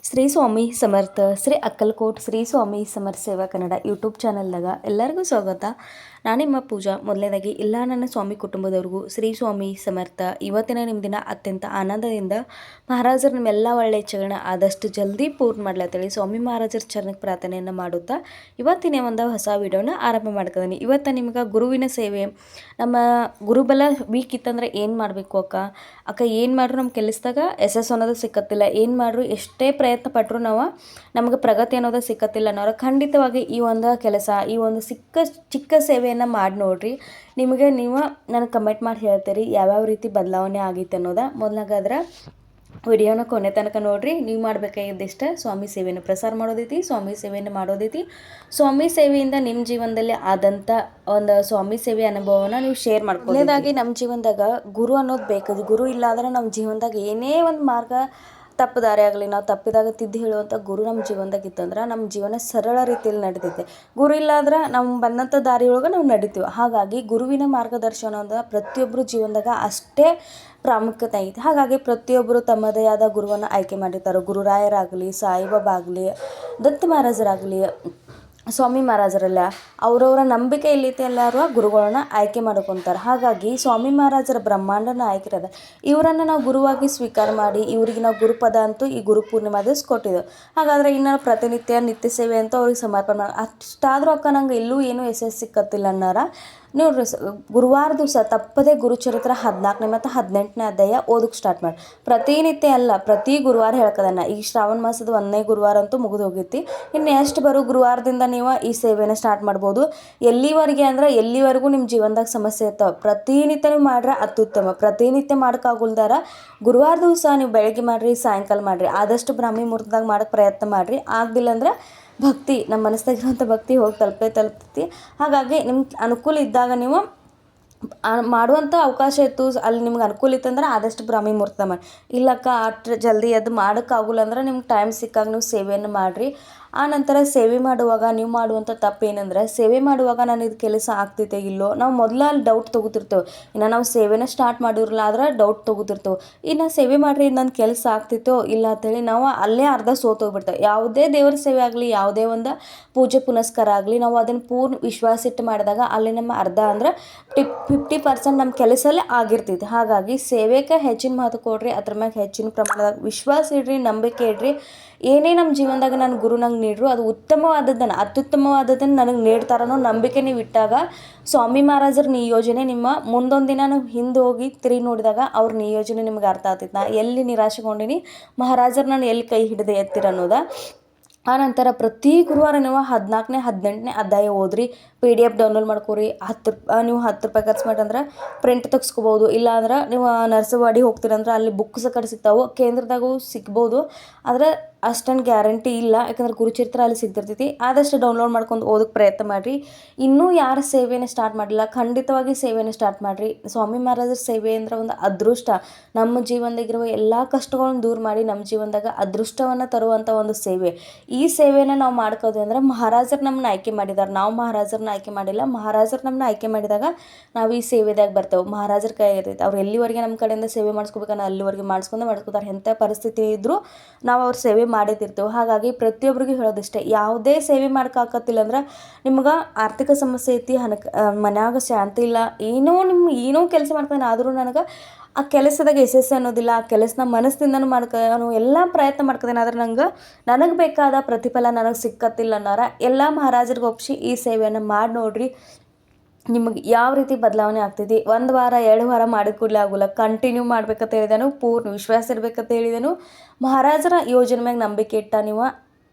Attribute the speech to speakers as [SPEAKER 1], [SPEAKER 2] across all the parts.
[SPEAKER 1] ಶ್ರೀ ಸ್ವಾಮಿ ಸಮರ್ಥ ಶ್ರೀ ಅಕ್ಕಲ್ಕೋಟ್ ಶ್ರೀ ಸ್ವಾಮಿ ಸಮರ್ಥ ಸೇವಾ ಕನ್ನಡ ಯೂಟ್ಯೂಬ್ ಚಾನಲ್ದಾಗ ಎಲ್ಲರಿಗೂ ಸ್ವಾಗತ. ನಾನಿಮ್ಮ ಪೂಜಾ. ಮೊದಲನೇದಾಗಿ ಎಲ್ಲ ನನ್ನ ಸ್ವಾಮಿ ಕುಟುಂಬದವ್ರಿಗೂ ಶ್ರೀ ಸ್ವಾಮಿ ಸಮರ್ಥ. ಇವತ್ತಿನ ನಿಮ್ಮ ದಿನ ಅತ್ಯಂತ ಆನಂದದಿಂದ ಮಹಾರಾಜರು ನಿಮ್ಮೆಲ್ಲ ಒಳ್ಳೆಯ ಇಚ್ಛೆಗಳನ್ನ ಆದಷ್ಟು ಜಲ್ದಿ ಪೂರ್ಣ ಮಾಡ್ಲತ್ತೇಳಿ ಸ್ವಾಮಿ ಮಹಾರಾಜರ ಚರಣಕ್ಕೆ ಪ್ರಾರ್ಥನೆಯನ್ನು ಮಾಡುತ್ತಾ ಇವತ್ತಿನ ಒಂದು ಹೊಸ ವಿಡಿಯೋನ ಆರಂಭ ಮಾಡ್ತಿದ್ದೀನಿ. ಇವತ್ತು ನಿಮ್ಗೆ ಗುರುವಿನ ಸೇವೆ, ನಮ್ಮ ಗುರುಬಲ ವೀಕ್ ಇತ್ತಂದ್ರೆ ಏನು ಮಾಡಬೇಕು ಅಕ್ಕ ಏನು ಮಾಡ್ರು ನಮ್ಮ ಕೆಲಸದಾಗ ಯಶಸ್ಸು ಅನ್ನೋದು ಸಿಕ್ಕತ್ತಿಲ್ಲ, ಏನು ಮಾಡ್ರು ಎಷ್ಟೇ ಪ್ರಯತ್ನ ಪಟ್ಟರು ನಮಗೆ ಪ್ರಗತಿ ಅನ್ನೋದು ಸಿಕ್ಕತ್ತಿಲ್ಲ ಅನ್ನೋರು ಖಂಡಿತವಾಗಿ ಈ ಒಂದು ಕೆಲಸ, ಈ ಒಂದು ಚಿಕ್ಕ ಸೇವೆಯನ್ನು ಮಾಡಿ ನೋಡ್ರಿ. ನೀವು ನನಗೆ ಕಮೆಂಟ್ ಮಾಡಿ ಹೇಳ್ತೀರಿ ಯಾವ್ಯಾವ ರೀತಿ ಬದಲಾವಣೆ ಆಗೈತೆ ಅನ್ನೋದು. ಮೊದಲಾಗಾದ್ರೆ ವಿಡಿಯೋನ ಕೊನೆ ತನಕ ನೋಡಿರಿ. ನೀವು ಮಾಡಬೇಕಾಗಿದ್ದಿಷ್ಟ ಸ್ವಾಮಿ ಸೇವೆಯನ್ನು ಪ್ರಸಾರ ಮಾಡೋದೈತಿ, ಸ್ವಾಮಿ ಸೇವೆಯನ್ನು ಮಾಡೋದೈತಿ. ಸ್ವಾಮಿ ಸೇವೆಯಿಂದ ನಿಮ್ಮ ಜೀವನದಲ್ಲಿ ಆದಂಥ ಒಂದು ಸ್ವಾಮಿ ಸೇವೆ ಅನುಭವನ ನೀವು ಶೇರ್ ಮಾಡ್ಕೊಳ್ಳೋದಾಗಿ. ನಮ್ಮ ಜೀವನದಾಗ ಗುರು ಅನ್ನೋದು ಬೇಕದು. ಗುರು ಇಲ್ಲಾಂದ್ರೆ ನಮ್ಮ ಜೀವನದಾಗ ಏನೇ ಒಂದು ಮಾರ್ಗ ತಪ್ಪು ದಾರಿ ಆಗಲಿ, ನಾವು ತಪ್ಪಿದಾಗ ತಿದ್ದಿ ಹೇಳುವಂಥ ಗುರು ನಮ್ಮ ಜೀವನದಾಗ ಇತ್ತಂದ್ರೆ ನಮ್ಮ ಜೀವನ ಸರಳ ರೀತಿಯಲ್ಲಿ ನಡೀತೈತೆ. ಗುರು ಇಲ್ಲಾಂದ್ರೆ ನಾವು ಬಂದಂಥ ದಾರಿಯೊಳಗೆ ನಾವು ನಡಿತೀವಿ. ಹಾಗಾಗಿ ಗುರುವಿನ ಮಾರ್ಗದರ್ಶನದ ಪ್ರತಿಯೊಬ್ಬರು ಜೀವನದಾಗ ಅಷ್ಟೇ ಪ್ರಾಮುಖ್ಯತೆ ಐತಿ. ಹಾಗಾಗಿ ಪ್ರತಿಯೊಬ್ಬರು ತಮ್ಮದೇ ಆದ ಗುರುವನ್ನು ಆಯ್ಕೆ ಮಾಡಿರ್ತಾರೆ. ಗುರುರಾಯರಾಗಲಿ, ಸಾಯಿಬಾಬಾ ಆಗಲಿ, ದತ್ತ ಮಹಾರಾಜರಾಗಲಿ, ಸ್ವಾಮಿ ಮಹಾರಾಜರಲ್ಲ, ಅವರವರ ನಂಬಿಕೆ ಇಲ್ಲೈತೆ ಎಲ್ಲರೂ ಗುರುಗಳನ್ನ ಆಯ್ಕೆ ಮಾಡ್ಕೊತಾರೆ. ಹಾಗಾಗಿ ಸ್ವಾಮಿ ಮಹಾರಾಜರ ಬ್ರಹ್ಮಾಂಡ ನಾಯಕರದ ಇವರನ್ನು ನಾವು ಗುರುವಾಗಿ ಸ್ವೀಕಾರ ಮಾಡಿ ಇವರಿಗೆ ನಾವು ಗುರುಪದ ಅಂತೂ ಈ ಗುರು ಪೂರ್ಣಿಮಾ ದಿವಸ ಕೊಟ್ಟಿದ್ದೆವು. ಹಾಗಾದರೆ ಇನ್ನು ಪ್ರತಿನಿತ್ಯ ನಿತ್ಯ ಸೇವೆ ಅಂತ ಅವ್ರಿಗೆ ಸಮರ್ಪಣೆ ಅಷ್ಟಾದರೂ ನಂಗೆ ಎಲ್ಲೂ ಏನೂ ಯಶಸ್ಸು ಸಿಕ್ಕತ್ತಿಲ್ಲ ಅನ್ನೋರ ನೋಡ್ರಿ, ಗುರುವಾರ ದಿವಸ ತಪ್ಪದೇ ಗುರುಚರಿತ್ರ 14ನೇ ಮತ್ತು 18ನೇ ಅಧ್ಯಾಯ ಓದಕ್ಕೆ ಸ್ಟಾರ್ಟ್ ಮಾಡಿ. ಪ್ರತಿನಿತ್ಯ ಅಲ್ಲ, ಪ್ರತಿ ಗುರುವಾರ ಹೇಳ್ಕದನ್ನ. ಈಗ ಶ್ರಾವಣ ಮಾಸದ 1ನೇ ಗುರುವಾರ ಅಂತೂ ಮುಗಿದು ಹೋಗೈತಿ. ಇನ್ನು ಎಷ್ಟು ಬರೋ ಗುರುವಾರದಿಂದ ನೀವು ಈ ಸೇವೆನ ಸ್ಟಾರ್ಟ್ ಮಾಡ್ಬೋದು. ಎಲ್ಲಿವರೆಗೆ ಅಂದ್ರೆ ಎಲ್ಲಿವರೆಗೂ ನಿಮ್ಮ ಜೀವನದಾಗ ಸಮಸ್ಯೆ ಇರ್ತಾವೆ. ಪ್ರತಿನಿತ್ಯ ನೀವು ಮಾಡ್ರೆ ಅತ್ಯುತ್ತಮ. ಪ್ರತಿನಿತ್ಯ ಮಾಡೋಕ್ಕಾಗಲ್ದಾರ ಗುರುವಾರ ದಿವಸ ನೀವು ಬೆಳಗ್ಗೆ ಮಾಡಿರಿ, ಸಾಯಂಕಾಲ ಮಾಡಿರಿ, ಆದಷ್ಟು ಬ್ರಾಹ್ಮಿ ಮುಹೂರ್ತದಾಗ ಮಾಡೋಕ್ಕೆ ಪ್ರಯತ್ನ ಮಾಡಿರಿ. ಆಗಲಿಲ್ಲ ಅಂದ್ರೆ ಭಕ್ತಿ, ನಮ್ಮ ಮನಸ್ಸಾಗಿರುವಂಥ ಭಕ್ತಿ ಹೋಗಿ ತಲುಪ್ತೈತಿ. ಹಾಗಾಗಿ ನಿಮ್ಗೆ ಅನುಕೂಲ ಇದ್ದಾಗ ನೀವು ಮಾಡುವಂಥ ಅವಕಾಶ ಇತ್ತು, ಅಲ್ಲಿ ನಿಮ್ಗೆ ಅನುಕೂಲ ಇತ್ತಂದ್ರೆ ಆದಷ್ಟು ಬ್ರಾಹ್ಮಿ ಮುಹೂರ್ತ ಮಾಡಿ. ಇಲ್ಲಕ್ಕ ಅಷ್ಟು ಜಲ್ದಿ ಅದು ಮಾಡೋಕ್ಕಾಗಲ್ಲ ಅಂದ್ರೆ ನಿಮ್ಗೆ ಟೈಮ್ ಸಿಕ್ಕಾಗ ನೀವು ಸೇವೆಯನ್ನು ಮಾಡಿರಿ. ಆ ನಂತರ ಸೇವೆ ಮಾಡುವಾಗ ನೀವು ಮಾಡುವಂಥ ತಪ್ಪು ಏನಂದ್ರೆ, ಸೇವೆ ಮಾಡುವಾಗ ನಾನು ಇದು ಕೆಲಸ ಆಗ್ತೈತೆ ಇಲ್ಲೋ ನಾವು ಮೊದಲ ಅಲ್ಲಿ ಡೌಟ್ ತೊಗೋತಿರ್ತೇವೆ. ಇನ್ನು ನಾವು ಸೇವೆನ ಸ್ಟಾರ್ಟ್ ಮಾಡಿರಲ್ಲ ಆದ್ರೆ ಡೌಟ್ ತೊಗೋತಿರ್ತೇವೆ. ಇನ್ನು ಸೇವೆ ಮಾಡಿರಿ ಇದು ನನ್ನ ಕೆಲಸ ಆಗ್ತಿತ್ತೋ ಇಲ್ಲ ಅಂತೇಳಿ ನಾವು ಅಲ್ಲೇ ಅರ್ಧ ಸೋತೋಗ್ಬಿಡ್ತೇವೆ. ಯಾವುದೇ ದೇವರ ಸೇವೆ ಆಗಲಿ, ಯಾವುದೇ ಒಂದು ಪೂಜೆ ಪುನಸ್ಕಾರ ಆಗಲಿ, ನಾವು ಅದನ್ನು ಪೂರ್ಣ ವಿಶ್ವಾಸ ಇಟ್ಟು ಮಾಡಿದಾಗ ಅಲ್ಲಿ ನಮ್ಮ ಅರ್ಧ ಅಂದ್ರೆ 50% ನಮ್ಮ ಕೆಲಸಲ್ಲೇ ಆಗಿರ್ತೈತಿ. ಹಾಗಾಗಿ ಸೇವೆಗೆ ಹೆಚ್ಚಿನ ಮಹತ್ವ ಕೊಡ್ರಿ, ಅದ್ರ ಮ್ಯಾಗ ಹೆಚ್ಚಿನ ಪ್ರಮಾಣದಾಗ ವಿಶ್ವಾಸ ಇಡ್ರಿ, ನಂಬಿಕೆ ಇಡ್ರಿ. ಏನೇ ನಮ್ಮ ಜೀವನದಾಗ ನನ್ನ ಗುರು ನಂಗೆ ನೀಡ್ರು ಅದು ಉತ್ತಮವಾದದ್ದನ್ನು, ಅತ್ಯುತ್ತಮವಾದದ್ದನ್ನು ನನಗೆ ನೀಡ್ತಾರನೋ ನಂಬಿಕೆ ನೀವು ಇಟ್ಟಾಗ ಸ್ವಾಮಿ ಮಹಾರಾಜರ ನಿಯೋಜನೆ ನಿಮ್ಮ ಮುಂದೊಂದು ದಿನ ನಾವು ಹಿಂದೆ ಹೋಗಿ ತಿರುಗಿ ನೋಡಿದಾಗ ಅವ್ರ ನಿಯೋಜನೆ ನಿಮ್ಗೆ ಅರ್ಥ ಆಗ್ತೈತೆ. ನಾ ಎಲ್ಲಿ ನಿರಾಶೆಗೊಂಡಿನಿ, ಮಹಾರಾಜರು ನಾನು ಎಲ್ಲಿ ಕೈ ಹಿಡಿದು ಎತ್ತಿರ ಅನ್ನೋದ. ಆ ನಂತರ ಪ್ರತಿ ಗುರುವಾರ ನೀವು 14ನೇ 18ನೇ ಅಧ್ಯಾಯ ಓದ್ರಿ. PDF ಡೌನ್ಲೋಡ್ ಮಾಡ್ಕೊರಿ. ನೀವು 10 ರೂಪಾಯಿ ಖರ್ಚು ಮಾಡಿದ್ರೆ ಪ್ರಿಂಟ್ ತೆಗೆಸ್ಕೋಬೋದು. ಇಲ್ಲಾಂದ್ರೆ ನೀವು ನರ್ಸವಾಡಿ ಹೋಗ್ತೀರಂದ್ರೆ ಅಲ್ಲಿ ಬುಕ್ಸ್ ಕಡೆ ಸಿಗ್ತಾವೆ, ಕೇಂದ್ರದಾಗೂ ಸಿಗ್ಬೋದು. ಆದರೆ ಅಷ್ಟೊಂದು ಗ್ಯಾರಂಟಿ ಇಲ್ಲ, ಯಾಕಂದ್ರೆ ಗುರುಚರಿತ್ರ ಅಲ್ಲಿ ಸಿಗ್ತಿರ್ತೈತಿ. ಆದಷ್ಟು ಡೌನ್ಲೋಡ್ ಮಾಡ್ಕೊಂಡು ಓದೋಕ್ಕೆ ಪ್ರಯತ್ನ ಮಾಡಿರಿ. ಇನ್ನೂ ಯಾರು ಸೇವೆನ ಸ್ಟಾರ್ಟ್ ಮಾಡಿಲ್ಲ ಖಂಡಿತವಾಗಿ ಸೇವೆನ ಸ್ಟಾರ್ಟ್ ಮಾಡಿರಿ. ಸ್ವಾಮಿ ಮಹಾರಾಜರ ಸೇವೆ ಅಂದ್ರೆ ಒಂದು ಅದೃಷ್ಟ. ನಮ್ಮ ಜೀವನದಾಗಿರುವ ಎಲ್ಲ ಕಷ್ಟಗಳನ್ನು ದೂರ ಮಾಡಿ ನಮ್ಮ ಜೀವನದಾಗ ಅದೃಷ್ಟವನ್ನು ತರುವಂಥ ಒಂದು ಸೇವೆ. ಈ ಸೇವೆನ ನಾವು ಮಾಡ್ಕೋದು ಅಂದರೆ ಮಹಾರಾಜರು ನಮ್ಮನ್ನ ಆಯ್ಕೆ ಮಾಡಿದ್ದಾರೆ, ನಾವು ಮಹಾರಾಜರನ್ನ ಆಯ್ಕೆ ಮಾಡಿಲ್ಲ. ಮಹಾರಾಜರು ನಮ್ಮನ್ನ ಆಯ್ಕೆ ಮಾಡಿದಾಗ ನಾವು ಈ ಸೇವೆದಾಗ ಬರ್ತೇವೆ. ಮಹಾರಾಜರ ಕೈ ಇರ್ತೈತೆ. ಅವ್ರು ಎಲ್ಲಿವರೆಗೆ ನಮ್ಮ ಕಡೆಯಿಂದ ಸೇವೆ ಮಾಡಿಸ್ಕೋಬೇಕನ್ನ ಅಲ್ಲಿವರೆಗೆ ಮಾಡ್ತಾರೆ. ಎಂಥ ಪರಿಸ್ಥಿತಿ ಇದ್ದರೂ ನಾವು ಅವ್ರ ಸೇವೆ ಮಾಡಿದಿರ್ತೇವೆ. ಹಾಗಾಗಿ ಪ್ರತಿಯೊಬ್ಬರಿಗೂ ಹೇಳೋದಿಷ್ಟೇ, ಯಾವುದೇ ಸೇವೆ ಮಾಡೋಕ್ಕಾಗತ್ತಿಲ್ಲ ಅಂದ್ರೆ ನಿಮ್ಗೆ ಆರ್ಥಿಕ ಸಮಸ್ಯೆ ಐತಿ, ಮನ್ಯಾಗ ಶಾಂತಿ ಇಲ್ಲ, ಏನೋ ಕೆಲಸ ಮಾಡ್ತಾನೆ ಆದರೂ ನನಗೆ ಆ ಕೆಲಸದಾಗ ಯಶಸ್ಸು ಅನ್ನೋದಿಲ್ಲ, ಆ ಕೆಲಸನ ಮನಸ್ಸಿಂದನೂ ನಾನು ಎಲ್ಲ ಪ್ರಯತ್ನ ಮಾಡ್ಕೋದೇನೆ ಆದ್ರೆ ನನಗೆ ಬೇಕಾದ ಪ್ರತಿಫಲ ನನಗೆ ಸಿಕ್ಕತ್ತಿಲ್ಲ ಅನ್ನೋರ ಎಲ್ಲ ಮಹಾರಾಜರಿಗೆ ಒಪ್ಪಿಸಿ ಈ ಸೇವೆಯನ್ನು ಮಾಡಿ ನೋಡ್ರಿ. ನಿಮಗೆ ಯಾವ ರೀತಿ ಬದಲಾವಣೆ ಆಗ್ತೈತಿ. 1 ವಾರ 2 ವಾರ ಮಾಡಿದ ಕೂಡಲೇ ಆಗೋಲ್ಲ, ಕಂಟಿನ್ಯೂ ಮಾಡ್ಬೇಕಂತ ಹೇಳಿದನು, ಪೂರ್ಣ ವಿಶ್ವಾಸ ಇರಬೇಕಂತ ಹೇಳಿದನು. ಮಹಾರಾಜರ ಯೋಜನೆ ಮ್ಯಾಗ ನಂಬಿಕೆ ಇಟ್ಟ ನೀವು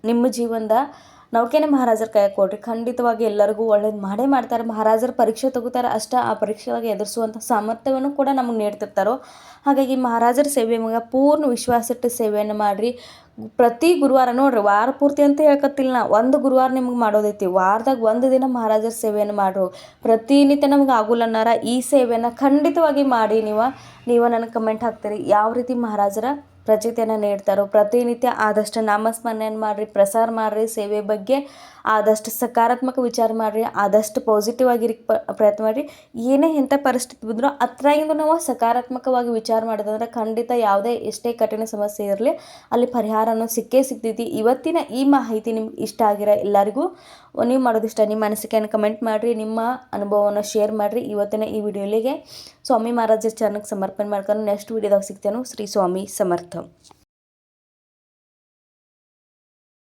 [SPEAKER 1] ನಿಮ್ಮ ಜೀವನದ ನೌಕೆನೇ ಮಹಾರಾಜರ ಕೈ ಕೊಡ್ರಿ. ಖಂಡಿತವಾಗಿ ಎಲ್ಲರಿಗೂ ಒಳ್ಳೇದು ಮಾಡೇ ಮಾಡ್ತಾರೆ. ಮಹಾರಾಜರ ಪರೀಕ್ಷೆ ತಗೋತಾರೆ ಅಷ್ಟೇ, ಆ ಪರೀಕ್ಷೆಗೆ ಎದುರಿಸುವಂಥ ಸಾಮರ್ಥ್ಯವನ್ನು ಕೂಡ ನಮಗೆ ನೀಡ್ತಿರ್ತಾರೋ. ಹಾಗಾಗಿ ಮಹಾರಾಜರ ಸೇವೆ ಮ್ಯಾಗ ಪೂರ್ಣ ವಿಶ್ವಾಸ ಇಟ್ಟು ಸೇವೆಯನ್ನು ಮಾಡಿರಿ. ಪ್ರತಿ ಗುರುವಾರ ನೋಡ್ರಿ, ವಾರ ಪೂರ್ತಿ ಅಂತ ಹೇಳ್ಕತ್ತಿಲ್ಲ, ಒಂದು ಗುರುವಾರ ನಿಮ್ಗೆ ಮಾಡೋದೈತಿ. ವಾರದಾಗ 1 ದಿನ ಮಹಾರಾಜರ ಸೇವೆಯನ್ನು ಮಾಡ್ರು. ಪ್ರತಿನಿತ್ಯ ನಮ್ಗೆ ಆಗೋಲ್ಲ ಅನ್ನಾರ ಈ ಸೇವೆಯನ್ನು ಖಂಡಿತವಾಗಿ ಮಾಡಿ. ನೀವು ನನಗೆ ಕಮೆಂಟ್ ಹಾಕ್ತೀರಿ ಯಾವ ರೀತಿ ಮಹಾರಾಜರ ಪ್ರಚಿತಿಯನ್ನು ನೀಡ್ತಾರೋ. ಪ್ರತಿನಿತ್ಯ ಆದಷ್ಟು ನಾಮಸ್ಮರಣೆಯನ್ನು ಮಾಡಿರಿ, ಪ್ರಸಾರ ಮಾಡಿರಿ. ಸೇವೆ ಬಗ್ಗೆ ಆದಷ್ಟು ಸಕಾರಾತ್ಮಕ ವಿಚಾರ ಮಾಡಿರಿ, ಆದಷ್ಟು ಪಾಸಿಟಿವ್ ಆಗಿರಕ್ಕೆ ಪ್ರಯತ್ನ ಮಾಡಿರಿ. ಏನೇ ಎಂಥ ಪರಿಸ್ಥಿತಿ ಬಂದರೂ ಹತ್ತಿರದಿಂದ ನಾವು ಸಕಾರಾತ್ಮಕವಾಗಿ ವಿಚಾರ ಮಾಡೋದಂದ್ರೆ ಖಂಡಿತ ಯಾವುದೇ ಎಷ್ಟೇ ಕಠಿಣ ಸಮಸ್ಯೆ ಇರಲಿ ಅಲ್ಲಿ ಪರಿಹಾರ ಪರಿಹಾರ ಅನ್ನೋದು ಸಿಕ್ಕೇ ಸಿಗ್ತೈತಿ. ಇವತ್ತಿನ ಈ ಮಾಹಿತಿ ನಿಮ್ಗೆ ಇಷ್ಟ ಆಗಿರೋ ಎಲ್ಲರಿಗೂ ನೀವು ಮಾಡೋದಿಷ್ಟ ನಿಮ್ಮ ಅನಿಸಿಕೆಯನ್ನು ಕಮೆಂಟ್ ಮಾಡಿರಿ, ನಿಮ್ಮ ಅನುಭವವನ್ನು ಶೇರ್ ಮಾಡಿರಿ. ಇವತ್ತಿನ ಈ ವಿಡಿಯೋಲಿಗೆ ಸ್ವಾಮಿ ಮಹಾರಾಜ ಚರಣಕ್ಕೆ ಸಮರ್ಪಣೆ ಮಾಡ್ಕೊಂಡು ನೆಕ್ಸ್ಟ್ ವಿಡಿಯೋದಾಗ ಸಿಗ್ತೇನೆ. ಶ್ರೀ ಸ್ವಾಮಿ ಸಮರ್ಥ.